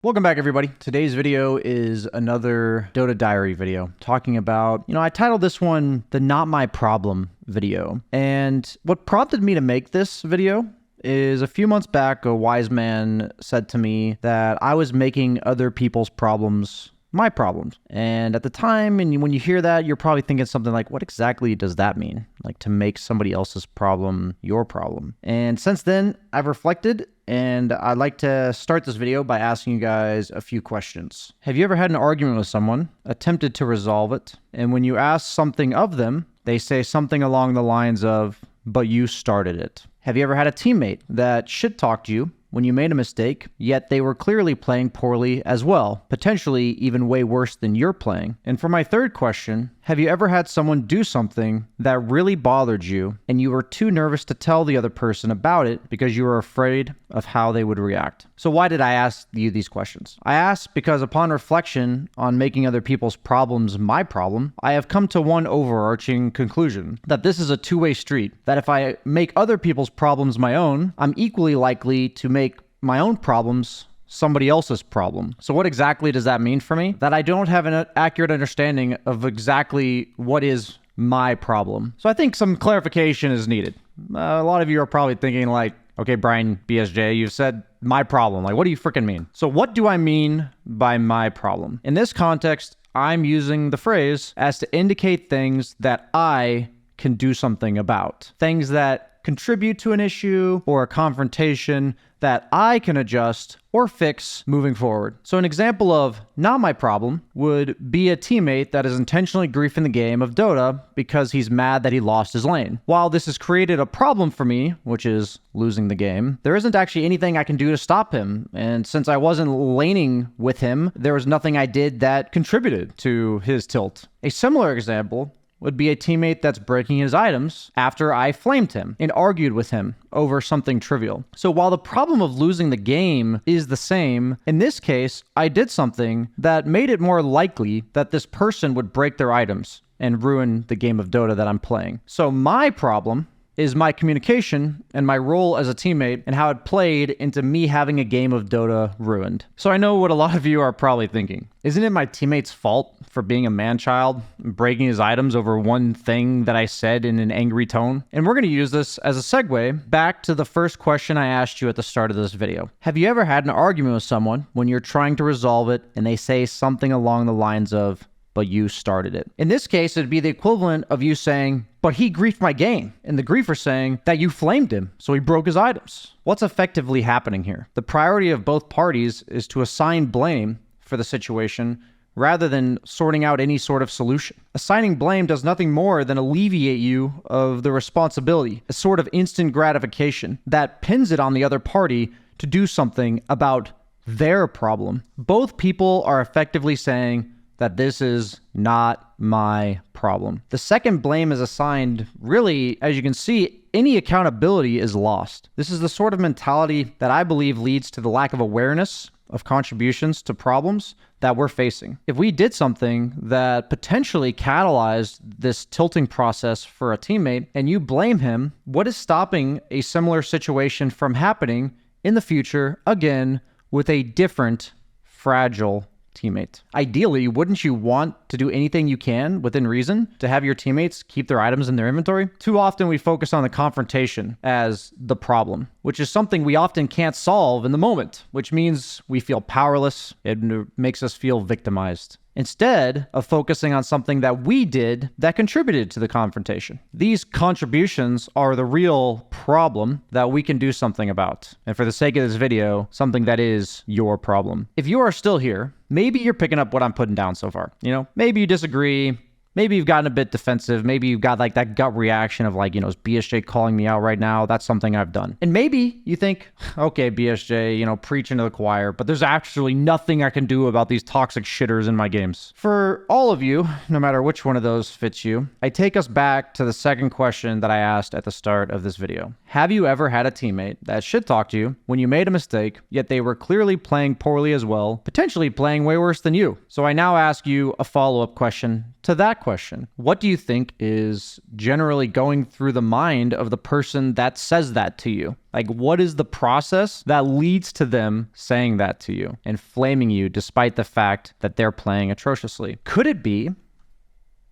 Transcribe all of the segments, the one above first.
Welcome back, everybody. Today's video is another Dota Diary video talking about, I titled this one the Not My Problem video. And what prompted me to make this video is a few months back, a wise man said to me that I was making other people's problems my problems. And at the time, and when you hear that, you're probably thinking something like, what exactly does that mean? Like, to make somebody else's problem your problem. And since then, I've reflected, and I'd like to start this video by asking you guys a few questions. Have you ever had an argument with someone, attempted to resolve it, and when you ask something of them, they say something along the lines of, but you started it? Have you ever had a teammate that shit-talked you when you made a mistake, yet they were clearly playing poorly as well, potentially even way worse than you're playing? And for my third question, have you ever had someone do something that really bothered you and you were too nervous to tell the other person about it because you were afraid of how they would react? So why did I ask you these questions? I asked because upon reflection on making other people's problems my problem, I have come to one overarching conclusion, that this is a two-way street, that if I make other people's problems my own, I'm equally likely to make my own problems somebody else's problem. So what exactly does that mean for me? That I don't have an accurate understanding of exactly what is my problem. So I think some clarification is needed. A lot of you are probably thinking like, okay, Brian BSJ, you've said my problem. Like, what do you freaking mean? So what do I mean by my problem? In this context, I'm using the phrase as to indicate things that I can do something about. Things that contribute to an issue or a confrontation that I can adjust or fix moving forward. So an example of not my problem would be a teammate that is intentionally griefing the game of Dota because he's mad that he lost his lane. While this has created a problem for me, which is losing the game, there isn't actually anything I can do to stop him. And since I wasn't laning with him, there was nothing I did that contributed to his tilt. A similar example would be a teammate that's breaking his items after I flamed him and argued with him over something trivial. So while the problem of losing the game is the same, in this case, I did something that made it more likely that this person would break their items and ruin the game of Dota that I'm playing. So my problem is my communication and my role as a teammate and how it played into me having a game of Dota ruined. So I know what a lot of you are probably thinking. Isn't it my teammate's fault for being a man-child, breaking his items over one thing that I said in an angry tone? And we're going to use this as a segue back to the first question I asked you at the start of this video. Have you ever had an argument with someone when you're trying to resolve it and they say something along the lines of, but you started it? In this case, it'd be the equivalent of you saying, but he griefed my game, and the griefer saying that you flamed him, so he broke his items. What's effectively happening here? The priority of both parties is to assign blame for the situation rather than sorting out any sort of solution. Assigning blame does nothing more than alleviate you of the responsibility, a sort of instant gratification that pins it on the other party to do something about their problem. Both people are effectively saying that this is not my problem. The second blame is assigned, really, as you can see, any accountability is lost. This is the sort of mentality that I believe leads to the lack of awareness of contributions to problems that we're facing. If we did something that potentially catalyzed this tilting process for a teammate and you blame him, what is stopping a similar situation from happening in the future, again, with a different, fragile teammate? Ideally, wouldn't you want to do anything you can within reason to have your teammates keep their items in their inventory? Too often we focus on the confrontation as the problem, which is something we often can't solve in the moment, which means we feel powerless. It makes us feel victimized, instead of focusing on something that we did that contributed to the confrontation. These contributions are the real problem that we can do something about. And for the sake of this video, something that is your problem. If you are still here, maybe you're picking up what I'm putting down so far. Maybe you disagree. Maybe you've gotten a bit defensive. Maybe you've got like that gut reaction of like, is BSJ calling me out right now? That's something I've done. And maybe you think, okay, BSJ, preaching to the choir, but there's actually nothing I can do about these toxic shitters in my games. For all of you, no matter which one of those fits you, I take us back to the second question that I asked at the start of this video. Have you ever had a teammate that shit-talked you when you made a mistake, yet they were clearly playing poorly as well, potentially playing way worse than you? So I now ask you a follow-up question to that question. question. What do you think is generally going through the mind of the person that says that to you? Like, what is the process that leads to them saying that to you and flaming you despite the fact that they're playing atrociously? Could it be,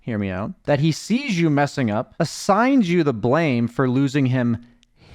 hear me out, that he sees you messing up, assigns you the blame for losing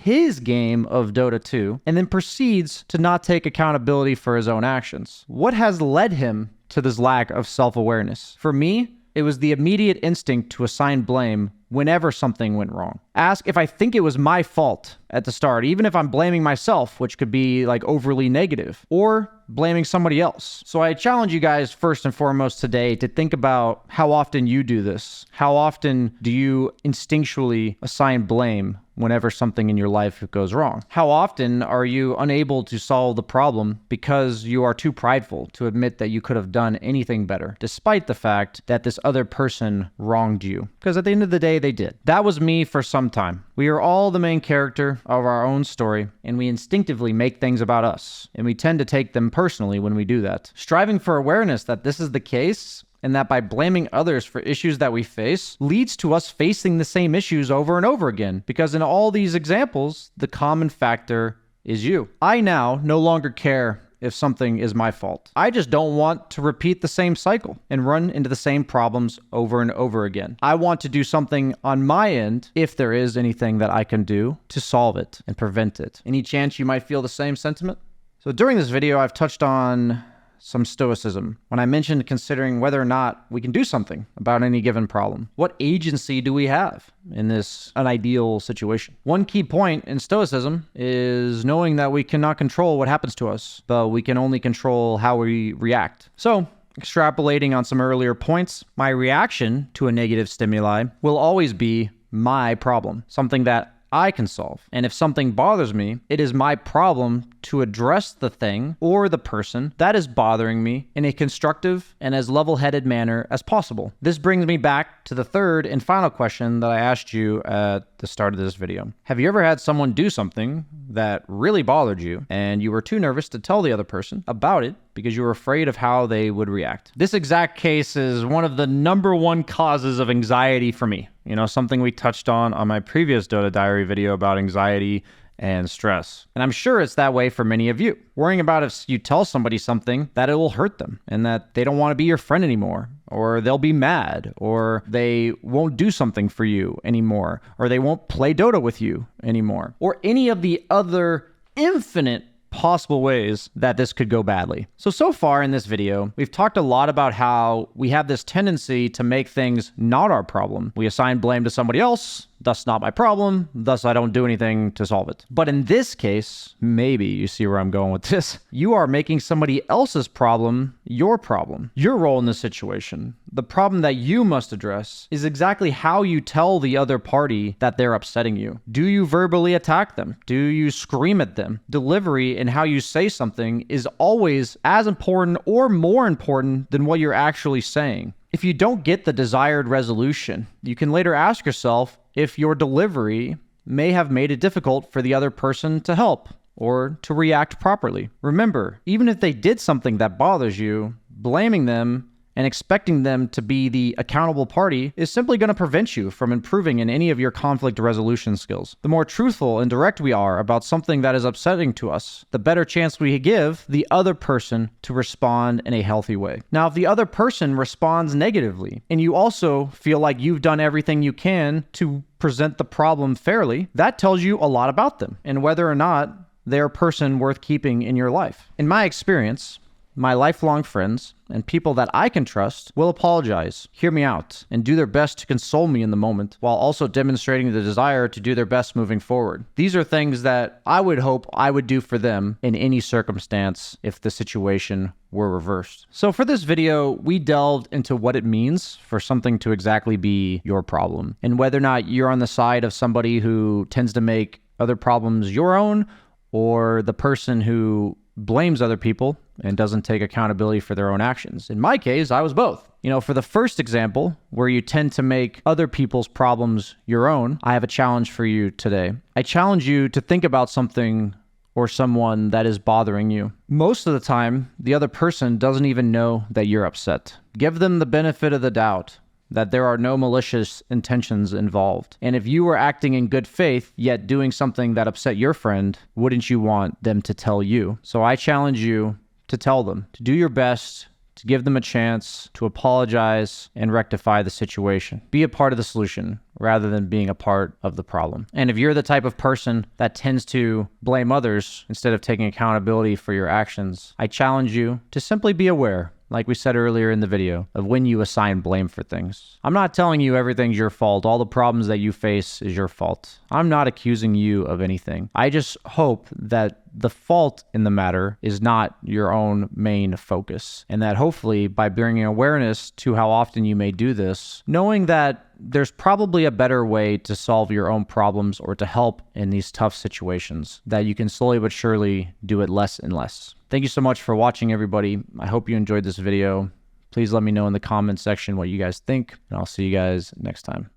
his game of Dota 2, and then proceeds to not take accountability for his own actions? What has led him to this lack of self-awareness? For me, it was the immediate instinct to assign blame whenever something went wrong. Ask if I think it was my fault at the start, even if I'm blaming myself, which could be like overly negative, or blaming somebody else. So I challenge you guys first and foremost today to think about how often you do this. How often do you instinctually assign blame whenever something in your life goes wrong? How often are you unable to solve the problem because you are too prideful to admit that you could have done anything better, despite the fact that this other person wronged you? Because at the end of the day, they did. That was me for some time. We are all the main character of our own story, and we instinctively make things about us, and we tend to take them personally when we do that. Striving for awareness that this is the case, and that by blaming others for issues that we face leads to us facing the same issues over and over again, because in all these examples, the common factor is you. I now no longer care if something is my fault. I just don't want to repeat the same cycle and run into the same problems over and over again. I want to do something on my end, if there is anything that I can do to solve it and prevent it. Any chance you might feel the same sentiment? So during this video, I've touched on some Stoicism when I mentioned considering whether or not we can do something about any given problem. What agency do we have in this unideal situation? One key point in Stoicism is knowing that we cannot control what happens to us, but we can only control how we react. So, extrapolating on some earlier points, my reaction to a negative stimuli will always be my problem, something that I can solve. And if something bothers me, it is my problem to address the thing or the person that is bothering me in a constructive and as level-headed manner as possible. This brings me back to the third and final question that I asked you at the start of this video. Have you ever had someone do something that really bothered you and you were too nervous to tell the other person about it because you were afraid of how they would react? This exact case is one of the #1 causes of anxiety for me. You know, something we touched on my previous Dota Diary video about anxiety and stress. And I'm sure it's that way for many of you. Worrying about if you tell somebody something that it will hurt them and that they don't want to be your friend anymore, or they'll be mad, or they won't do something for you anymore, or they won't play Dota with you anymore, or any of the other infinite possible ways that this could go badly. So far in this video, we've talked a lot about how we have this tendency to make things not our problem. We assign blame to somebody else, thus not my problem, thus I don't do anything to solve it. But in this case, maybe you see where I'm going with this, you are making somebody else's problem your problem. Your role in this situation, the problem that you must address, is exactly how you tell the other party that they're upsetting you. Do you verbally attack them? Do you scream at them? Delivery and how you say something is always as important or more important than what you're actually saying. If you don't get the desired resolution, you can later ask yourself if your delivery may have made it difficult for the other person to help or to react properly. Remember, even if they did something that bothers you, blaming them and expecting them to be the accountable party is simply going to prevent you from improving in any of your conflict resolution skills. The more truthful and direct we are about something that is upsetting to us, the better chance we give the other person to respond in a healthy way. Now, if the other person responds negatively, and you also feel like you've done everything you can to present the problem fairly, that tells you a lot about them and whether or not they're a person worth keeping in your life. In my experience, my lifelong friends and people that I can trust will apologize, hear me out, and do their best to console me in the moment while also demonstrating the desire to do their best moving forward. These are things that I would hope I would do for them in any circumstance if the situation were reversed. So for this video, we delved into what it means for something to exactly be your problem and whether or not you're on the side of somebody who tends to make other problems your own or the person who blames other people and doesn't take accountability for their own actions. In my case, I was both. You know, for the first example, where you tend to make other people's problems your own, I have a challenge for you today. I challenge you to think about something or someone that is bothering you. Most of the time, the other person doesn't even know that you're upset. Give them the benefit of the doubt. that there are no malicious intentions involved. And if you were acting in good faith, yet doing something that upset your friend, wouldn't you want them to tell you? So I challenge you to tell them, to do your best, to give them a chance to apologize and rectify the situation. Be a part of the solution rather than being a part of the problem. And if you're the type of person that tends to blame others instead of taking accountability for your actions, I challenge you to simply be aware, like we said earlier in the video, of when you assign blame for things. I'm not telling you everything's your fault. All the problems that you face is your fault. I'm not accusing you of anything. I just hope that the fault in the matter is not your own main focus, and that hopefully by bringing awareness to how often you may do this, knowing that there's probably a better way to solve your own problems or to help in these tough situations, that you can slowly but surely do it less and less. Thank you so much for watching, everybody. I hope you enjoyed this video. Please let me know in the comments section what you guys think, and I'll see you guys next time.